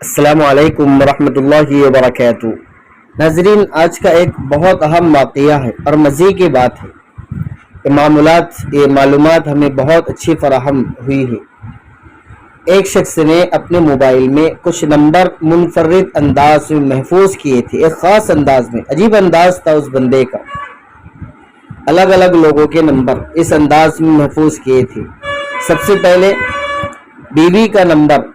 السلام علیکم ورحمۃ اللہ وبرکاتہ۔ ناظرین، آج کا ایک بہت اہم واقعہ ہے اور مزے کی بات ہے یہ معلومات ہمیں بہت اچھی فراہم ہوئی ہے۔ ایک شخص نے اپنے موبائل میں کچھ نمبر منفرد انداز میں محفوظ کیے تھے، ایک خاص انداز میں، عجیب انداز تھا اس بندے کا۔ الگ الگ لوگوں کے نمبر اس انداز میں محفوظ کیے تھے۔ سب سے پہلے بیوی کا نمبر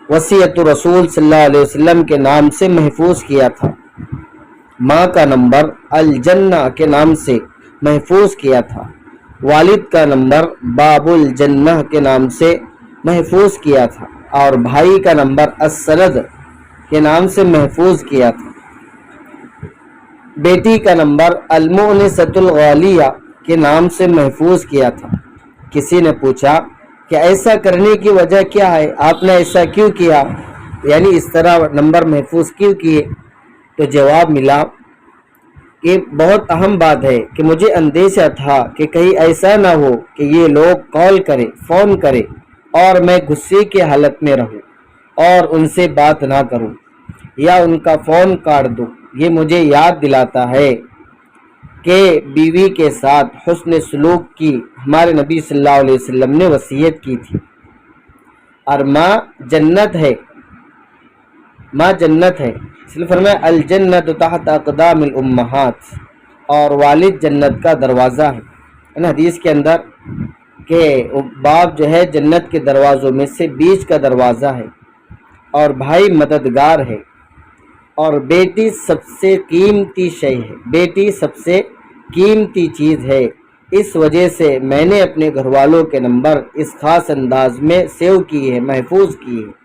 وصیت رسول صلی اللہ علیہ وسلم کے نام سے محفوظ کیا تھا۔ ماں کا نمبر الجنہ کے نام سے محفوظ کیا تھا۔ والد کا نمبر باب الجنہ کے نام سے محفوظ کیا تھا، اور بھائی کا نمبر السند کے نام سے محفوظ کیا تھا۔ بیٹی کا نمبر المؤنسۃ الغالیہ کے نام سے محفوظ کیا تھا۔ کسی نے پوچھا کہ ایسا کرنے کی وجہ کیا ہے، آپ نے ایسا کیوں کیا، یعنی اس طرح نمبر محفوظ کیوں کیے؟ تو جواب ملا کہ بہت اہم بات ہے کہ مجھے اندیشہ تھا کہ کہیں ایسا نہ ہو کہ یہ لوگ کال کرے، فون کرے اور میں غصے کی حالت میں رہوں اور ان سے بات نہ کروں یا ان کا فون کاٹ دوں۔ یہ مجھے یاد دلاتا ہے کہ بیوی کے ساتھ حسن سلوک کی ہمارے نبی صلی اللہ علیہ وسلم نے وصیت کی تھی، اور ماں جنت ہے، ماں جنت ہے، اس لیے فرمایا الجنت تحت اقدام الامہات، اور والد جنت کا دروازہ ہے۔ حدیث کے اندر کہ باپ جو ہے جنت کے دروازوں میں سے بیچ کا دروازہ ہے، اور بھائی مددگار ہے، اور بیٹی سب سے قیمتی شے ہے، بیٹی سب سے قیمتی چیز ہے۔ اس وجہ سے میں نے اپنے گھر والوں کے نمبر اس خاص انداز میں سیو کیے ہیں، محفوظ کیے ہیں۔